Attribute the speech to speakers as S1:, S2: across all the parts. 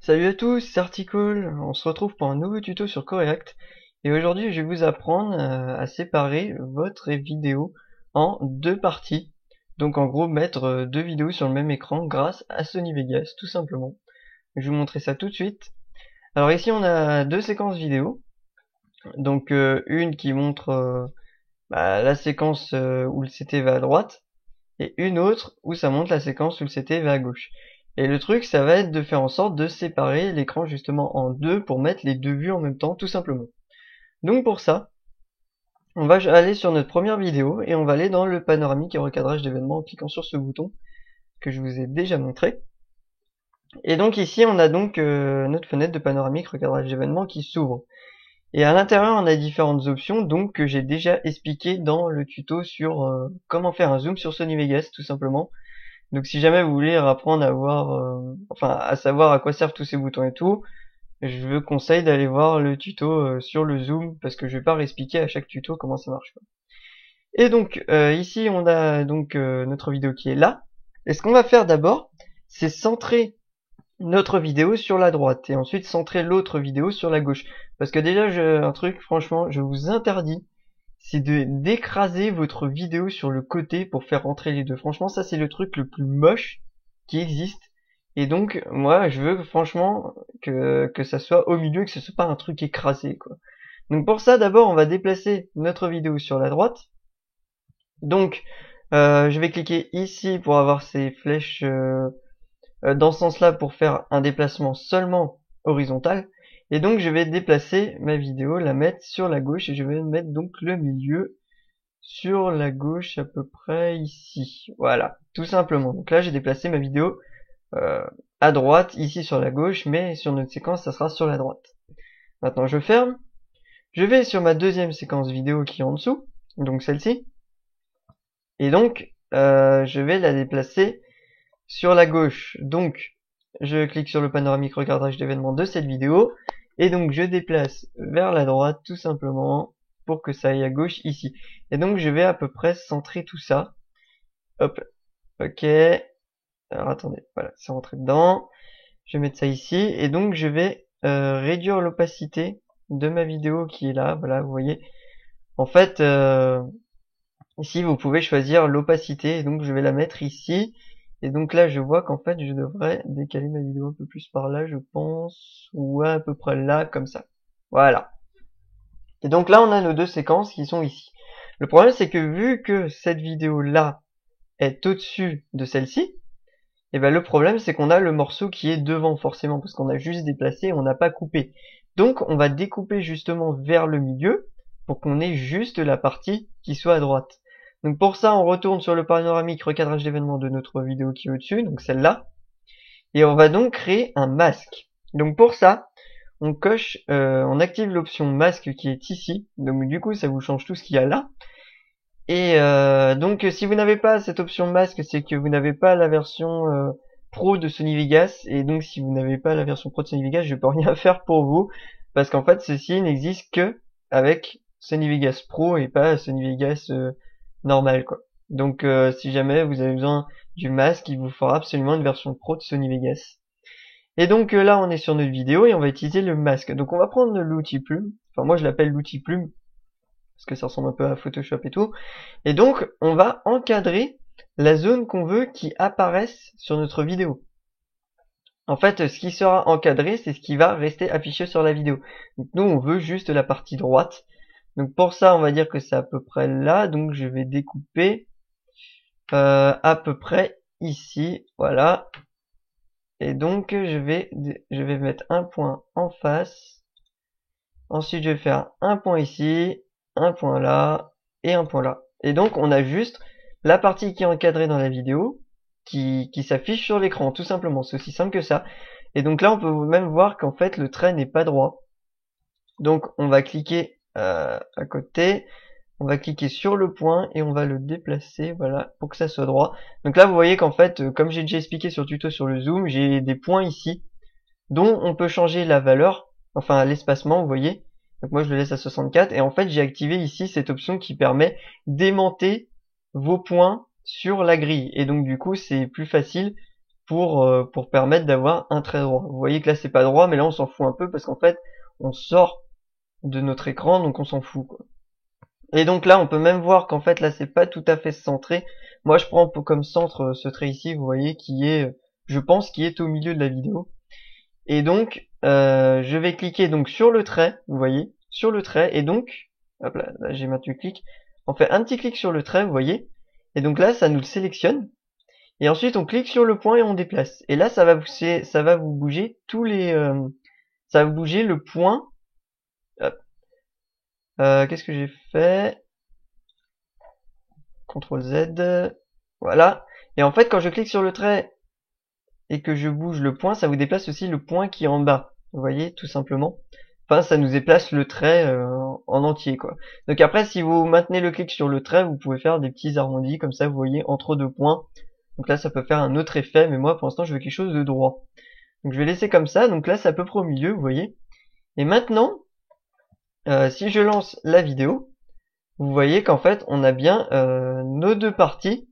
S1: Salut à tous, c'est Article. On se retrouve pour un nouveau tuto sur Coreact et aujourd'hui je vais vous apprendre à séparer votre vidéo en deux parties. Donc en gros mettre deux vidéos sur le même écran grâce à Sony Vegas tout simplement. Je vais vous montrer ça tout de suite. Alors ici on a deux séquences vidéo. Donc une qui montre la séquence où le CT va à droite et une autre où ça montre la séquence où le CT va à gauche. Et le truc, ça va être de faire en sorte de séparer l'écran justement en deux pour mettre les deux vues en même temps, tout simplement. Donc pour ça, on va aller sur notre première vidéo et on va aller dans le panoramique et recadrage d'événements en cliquant sur ce bouton que je vous ai déjà montré. Et donc ici, on a donc notre fenêtre de panoramique recadrage d'événements qui s'ouvre. Et à l'intérieur, on a différentes options, donc que j'ai déjà expliqué dans le tuto sur comment faire un zoom sur Sony Vegas, tout simplement. Donc si jamais vous voulez apprendre à voir, à savoir à quoi servent tous ces boutons et tout, je vous conseille d'aller voir le tuto sur le zoom, parce que je vais pas réexpliquer à chaque tuto comment ça marche. Et donc ici on a donc notre vidéo qui est là. Et ce qu'on va faire d'abord, c'est centrer notre vidéo sur la droite et ensuite centrer l'autre vidéo sur la gauche. Parce que déjà, un truc, franchement, je vous interdis, c'est d'écraser votre vidéo sur le côté pour faire rentrer les deux. Franchement, ça c'est le truc le plus moche qui existe. Et donc, moi, je veux franchement que ça soit au milieu, que ce soit pas un truc écrasé, quoi. Donc pour ça, d'abord, on va déplacer notre vidéo sur la droite. Donc, je vais cliquer ici pour avoir ces flèches dans ce sens-là pour faire un déplacement seulement horizontal. Et donc je vais déplacer ma vidéo, la mettre sur la gauche et je vais mettre donc le milieu sur la gauche à peu près ici. Voilà, tout simplement. Donc là j'ai déplacé ma vidéo à droite, ici sur la gauche, mais sur notre séquence ça sera sur la droite. Maintenant je ferme. Je vais sur ma deuxième séquence vidéo qui est en dessous, donc celle-ci. Et donc je vais la déplacer sur la gauche. Donc je clique sur le panoramique recadrage d'événements de cette vidéo et donc je déplace vers la droite tout simplement pour que ça aille à gauche ici. Et donc je vais à peu près centrer tout ça. Hop, ok. Alors attendez, voilà, c'est rentré dedans. Je vais mettre ça ici et donc je vais réduire l'opacité de ma vidéo qui est là. Voilà, vous voyez. En fait, ici vous pouvez choisir l'opacité et donc je vais la mettre ici. Et donc là, je vois qu'en fait, je devrais décaler ma vidéo un peu plus par là, je pense, ou à peu près là, comme ça. Voilà. Et donc là, on a nos deux séquences qui sont ici. Le problème, c'est que vu que cette vidéo-là est au-dessus de celle-ci, et ben le problème, c'est qu'on a le morceau qui est devant, forcément, parce qu'on a juste déplacé et on n'a pas coupé. Donc, on va découper justement vers le milieu, pour qu'on ait juste la partie qui soit à droite. Donc pour ça, on retourne sur le panoramique recadrage d'événements de notre vidéo qui est au-dessus, donc celle-là. Et on va donc créer un masque. Donc pour ça, on coche, on active l'option masque qui est ici. Donc du coup, ça vous change tout ce qu'il y a là. Et donc si vous n'avez pas cette option masque, c'est que vous n'avez pas la version pro de Sony Vegas. Et donc si vous n'avez pas la version pro de Sony Vegas, je peux rien faire pour vous. Parce qu'en fait, ceci n'existe que avec Sony Vegas Pro et pas Sony Vegas normal, quoi. Donc si jamais vous avez besoin du masque, il vous faudra absolument une version pro de Sony Vegas. Et donc là on est sur notre vidéo et on va utiliser le masque. Donc on va prendre l'outil plume, enfin moi je l'appelle l'outil plume, parce que ça ressemble un peu à Photoshop et tout. Et donc on va encadrer la zone qu'on veut qui apparaisse sur notre vidéo. En fait, ce qui sera encadré, c'est ce qui va rester affiché sur la vidéo. Donc nous on veut juste la partie droite. Donc pour ça, on va dire que c'est à peu près là. Donc je vais découper à peu près ici, voilà. Et donc je vais mettre un point en face. Ensuite, je vais faire un point ici, un point là et un point là. Et donc on a juste la partie qui est encadrée dans la vidéo qui s'affiche sur l'écran, tout simplement. C'est aussi simple que ça. Et donc là, on peut même voir qu'en fait le trait n'est pas droit. Donc on va cliquer à côté. On va cliquer sur le point et on va le déplacer, voilà, pour que ça soit droit. Donc là, vous voyez qu'en fait, comme j'ai déjà expliqué sur le tuto sur le zoom, j'ai des points ici, dont on peut changer la valeur, enfin l'espacement, vous voyez. Donc moi, je le laisse à 64, et en fait, j'ai activé ici cette option qui permet d'aimanter vos points sur la grille. Et donc du coup, c'est plus facile pour permettre d'avoir un trait droit. Vous voyez que là c'est pas droit, mais là on s'en fout un peu parce qu'en fait on sort de notre écran, donc on s'en fout, quoi. Et donc là on peut même voir qu'en fait là c'est pas tout à fait centré. Moi je prends comme centre ce trait ici, vous voyez, qui est, je pense, qui est au milieu de la vidéo. Et donc je vais cliquer donc sur le trait, vous voyez, sur le trait, et donc hop là, là j'ai maintenu clic. On fait un petit clic sur le trait, vous voyez, et donc là ça nous le sélectionne. Et ensuite on clique sur le point et on déplace. Et là ça va vous bouger tous les ça va vous bouger le point. Hop. Qu'est-ce que j'ai fait? CTRL Z. Voilà. Et en fait quand je clique sur le trait et que je bouge le point, ça vous déplace aussi le point qui est en bas. Vous voyez, tout simplement. Enfin, ça nous déplace le trait en entier, quoi. Donc après, si vous maintenez le clic sur le trait, vous pouvez faire des petits arrondis comme ça, vous voyez, entre deux points. Donc là, ça peut faire un autre effet, mais moi, pour l'instant, je veux quelque chose de droit. Donc je vais laisser comme ça. Donc là, c'est à peu près au milieu, vous voyez. Et maintenant, si je lance la vidéo, vous voyez qu'en fait, on a bien nos deux parties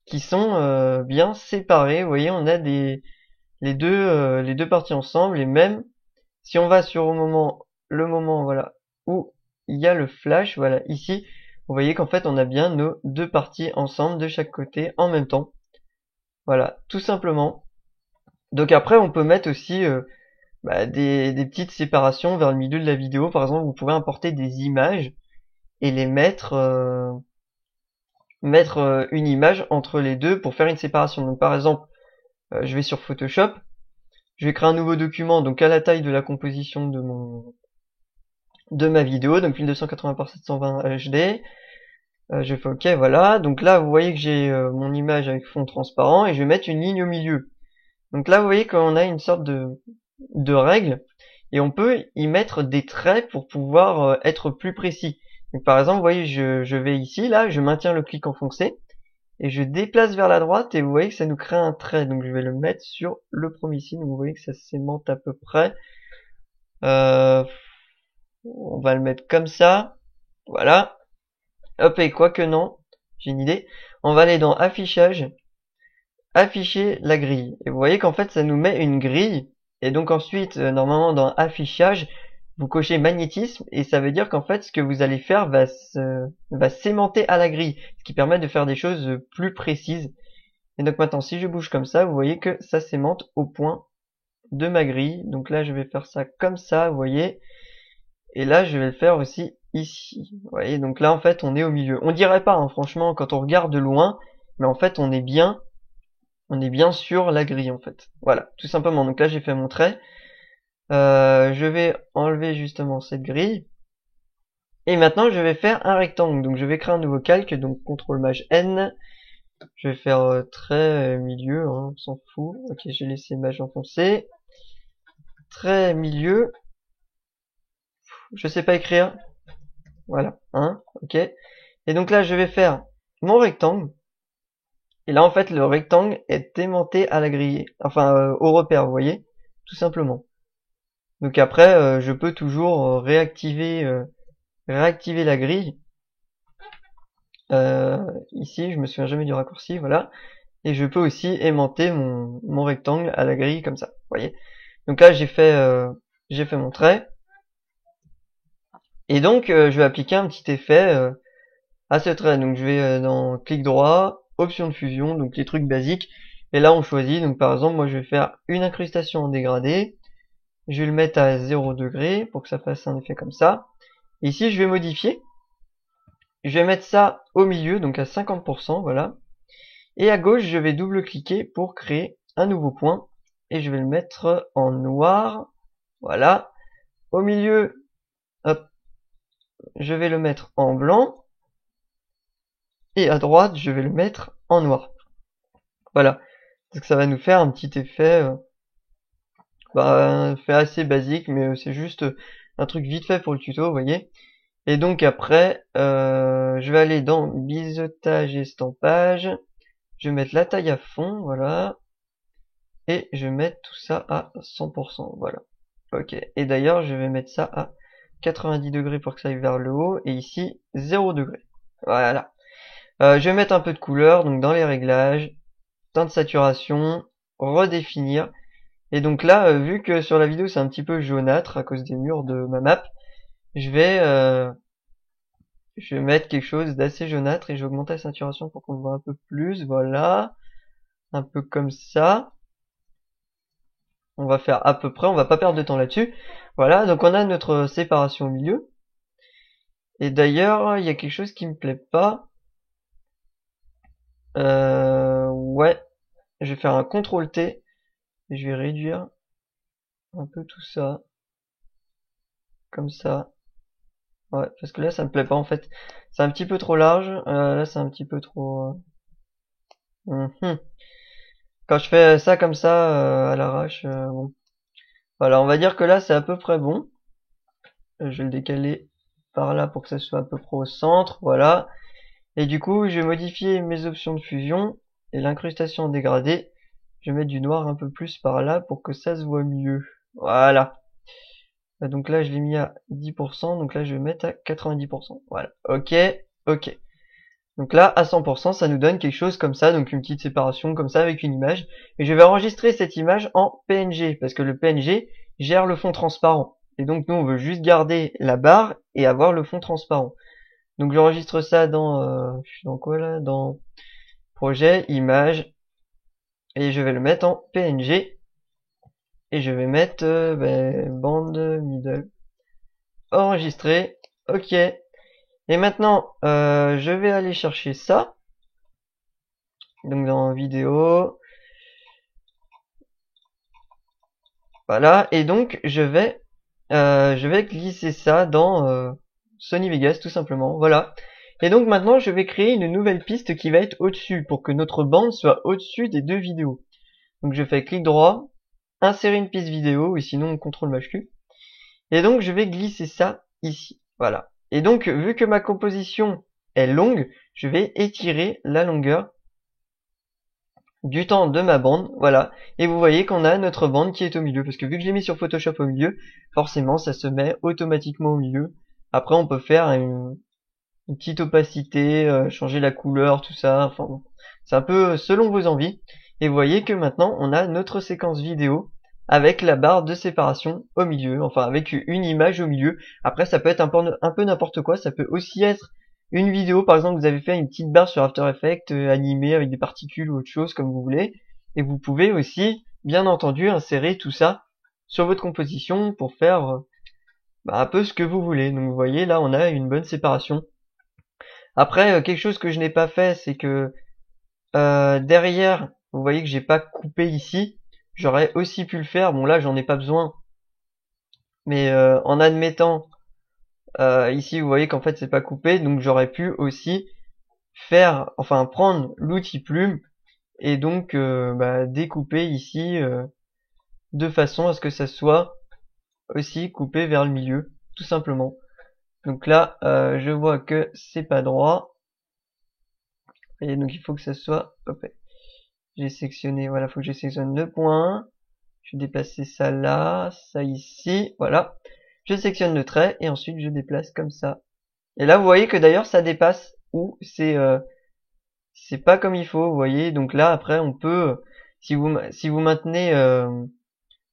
S1: qui sont bien séparées. Vous voyez, on a les deux parties ensemble, et même si on va sur le moment voilà où il y a le flash, voilà ici, vous voyez qu'en fait on a bien nos deux parties ensemble de chaque côté en même temps. Voilà, tout simplement. Donc après on peut mettre aussi des petites séparations vers le milieu de la vidéo. Par exemple, vous pouvez importer des images et les mettre une image entre les deux pour faire une séparation. Donc par exemple, je vais sur Photoshop, je vais créer un nouveau document donc à la taille de la composition de ma vidéo, donc 1280 par 720 HD. Je fais OK, voilà. Donc là, vous voyez que j'ai mon image avec fond transparent et je vais mettre une ligne au milieu. Donc là, vous voyez qu'on a une sorte de règle et on peut y mettre des traits pour pouvoir être plus précis. Donc par exemple, vous voyez, je vais ici, là, je maintiens le clic enfoncé et je déplace vers la droite et vous voyez que ça nous crée un trait. Donc je vais le mettre sur le premier ici. Donc vous voyez que ça s'aimante à peu près. On va le mettre comme ça. Voilà. Hop, et quoi que non, j'ai une idée. On va aller dans affichage, afficher la grille. Et vous voyez qu'en fait, ça nous met une grille. Et donc ensuite, normalement, dans affichage, vous cochez magnétisme. Et ça veut dire qu'en fait, ce que vous allez faire va s'aimanter à la grille. Ce qui permet de faire des choses plus précises. Et donc maintenant, si je bouge comme ça, vous voyez que ça s'aimante au point de ma grille. Donc là, je vais faire ça comme ça, vous voyez. Et là, je vais le faire aussi ici. Vous voyez, donc là, en fait, on est au milieu. On dirait pas, hein, franchement, quand on regarde de loin, mais en fait, on est bien sur la grille, en fait. Voilà, tout simplement. Donc là, j'ai fait mon trait. Je vais enlever justement cette grille. Et maintenant, je vais faire un rectangle. Donc, je vais créer un nouveau calque. Donc, CTRL-MAJ-N. Je vais faire trait milieu, hein, on s'en fout. Ok, j'ai laissé maj enfoncé. Trait milieu. Je sais pas écrire. Voilà, hein, ok. Et donc là, je vais faire mon rectangle. Et là, en fait, le rectangle est aimanté à la grille. Enfin, au repère, vous voyez, tout simplement. Donc après, je peux toujours réactiver la grille. Ici, je me souviens jamais du raccourci, voilà. Et je peux aussi aimanter mon rectangle à la grille comme ça, vous voyez. Donc là, j'ai fait mon trait. Et donc, je vais appliquer un petit effet à ce trait. Donc, je vais dans clic droit, option de fusion, donc les trucs basiques. Et là, on choisit. Donc, par exemple, moi, je vais faire une incrustation en dégradé. Je vais le mettre à 0 degré pour que ça fasse un effet comme ça. Et ici, je vais modifier. Je vais mettre ça au milieu, donc à 50%, voilà. Et à gauche, je vais double-cliquer pour créer un nouveau point. Et je vais le mettre en noir. Voilà. Au milieu, hop, je vais le mettre en blanc. Et à droite, je vais le mettre en noir. Voilà. Donc ça va nous faire un petit effet, un effet assez basique, mais c'est juste un truc vite fait pour le tuto, vous voyez. Et donc après, je vais aller dans biseautage et estampage. Je vais mettre la taille à fond, voilà. Et je vais mettre tout ça à 100%, voilà. Ok. Et d'ailleurs, je vais mettre ça à 90 degrés pour que ça aille vers le haut. Et ici, 0 degré. Voilà. Je vais mettre un peu de couleur, donc dans les réglages, teinte de saturation. redéfinir. Et donc là, vu que sur la vidéo c'est un petit peu jaunâtre à cause des murs de ma map, je vais mettre quelque chose d'assez jaunâtre et je vais augmenter la saturation pour qu'on le voit un peu plus. Voilà, un peu comme ça. On va faire à peu près, on va pas perdre de temps là-dessus. Voilà, donc on a notre séparation au milieu. Et d'ailleurs, il y a quelque chose qui me plaît pas. Ouais, je vais faire un CTRL-T et je vais réduire un peu tout ça. Comme ça. Ouais, parce que là, ça me plaît pas en fait. C'est un petit peu trop large. Là, c'est un petit peu trop... mhm. Quand je fais ça comme ça, à l'arrache, bon. Voilà, on va dire que là, c'est à peu près bon. Je vais le décaler par là pour que ça soit à peu près au centre. Voilà. Et du coup, je vais modifier mes options de fusion et l'incrustation dégradée. Je vais mettre du noir un peu plus par là pour que ça se voit mieux. Voilà. Donc là, je l'ai mis à 10%. Donc là, je vais mettre à 90%. Voilà. Ok. Ok. Donc là, à 100%, ça nous donne quelque chose comme ça. Donc une petite séparation comme ça avec une image. Et je vais enregistrer cette image en PNG. Parce que le PNG gère le fond transparent. Et donc nous, on veut juste garder la barre et avoir le fond transparent. Donc j'enregistre ça dans... je suis dans quoi là? Dans projet, image. Et je vais le mettre en PNG. Et je vais mettre bande middle. Enregistré. Ok. Et maintenant, je vais aller chercher ça. Donc dans vidéo. Voilà. Et donc je vais glisser ça dans Sony Vegas tout simplement. Voilà. Et donc maintenant, je vais créer une nouvelle piste qui va être au-dessus pour que notre bande soit au-dessus des deux vidéos. Donc je fais clic droit, insérer une piste vidéo, et sinon CTRL maj Q. Et donc je vais glisser ça ici. Voilà. Et donc vu que ma composition est longue, je vais étirer la longueur du temps de ma bande. Voilà. Et vous voyez qu'on a notre bande qui est au milieu. Parce que vu que je l'ai mis sur Photoshop au milieu, forcément ça se met automatiquement au milieu. Après on peut faire une petite opacité, changer la couleur, tout ça. Enfin bon. C'est un peu selon vos envies. Et vous voyez que maintenant on a notre séquence vidéo avec la barre de séparation au milieu, enfin avec une image au milieu. Après ça peut être un peu n'importe quoi, ça peut aussi être une vidéo, par exemple vous avez fait une petite barre sur After Effects animée avec des particules ou autre chose comme vous voulez. Et vous pouvez aussi, bien entendu, insérer tout ça sur votre composition pour faire un peu ce que vous voulez. Donc vous voyez là on a une bonne séparation. Après quelque chose que je n'ai pas fait, c'est que derrière, vous voyez que j'ai pas coupé ici. J'aurais aussi pu le faire. Bon là, j'en ai pas besoin. Mais en admettant, ici, vous voyez qu'en fait, c'est pas coupé. Donc j'aurais pu aussi faire, enfin prendre l'outil plume et donc découper ici de façon à ce que ça soit aussi coupé vers le milieu, tout simplement. Donc là, je vois que c'est pas droit. Et donc il faut que ça soit... Hop, j'ai sectionné, voilà, faut que je sélectionne le point. Je vais déplacer ça là, ça ici, voilà. Je sélectionne le trait et ensuite je déplace comme ça. Et là, vous voyez que d'ailleurs ça dépasse ou c'est pas comme il faut, vous voyez. Donc là, après, on peut, si vous maintenez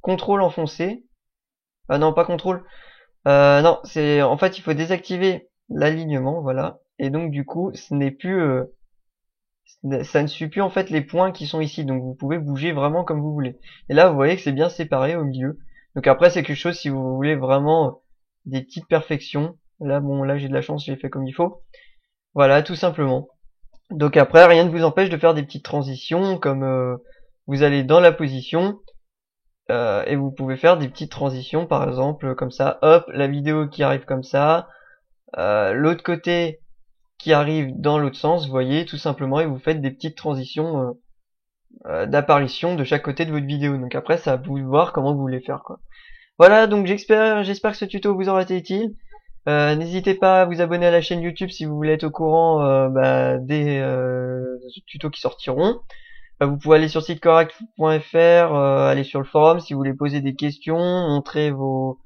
S1: contrôle enfoncé, ah non, pas contrôle, non, c'est en fait il faut désactiver l'alignement, voilà. Et donc du coup, ce n'est plus ça ne suit plus en fait les points qui sont ici, donc vous pouvez bouger vraiment comme vous voulez. Et là vous voyez que c'est bien séparé au milieu. Donc après c'est quelque chose si vous voulez vraiment des petites perfections. Là bon là j'ai de la chance, j'ai fait comme il faut. Voilà tout simplement. Donc après rien ne vous empêche de faire des petites transitions comme vous allez dans la position et vous pouvez faire des petites transitions par exemple comme ça, hop la vidéo qui arrive comme ça, l'autre côté qui arrive dans l'autre sens, vous voyez, tout simplement, et vous faites des petites transitions d'apparition de chaque côté de votre vidéo. Donc après, c'est à vous de voir comment vous voulez faire, quoi. Voilà, donc j'espère que ce tuto vous aura été utile. N'hésitez pas à vous abonner à la chaîne YouTube si vous voulez être au courant des tutos qui sortiront. Vous pouvez aller sur sitecorrect.fr, aller sur le forum si vous voulez poser des questions, montrer vos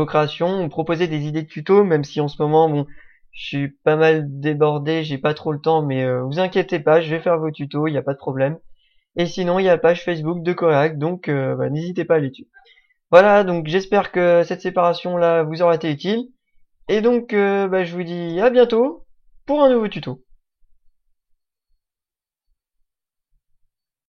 S1: créations, ou proposer des idées de tutos, même si en ce moment, bon, je suis pas mal débordé, j'ai pas trop le temps, mais vous inquiétez pas, je vais faire vos tutos, il n'y a pas de problème. Et sinon, il y a la page Facebook de Coréact, donc bah, n'hésitez pas à aller dessus. Voilà, donc j'espère que cette séparation-là vous aura été utile. Et donc, bah, je vous dis à bientôt pour un nouveau tuto.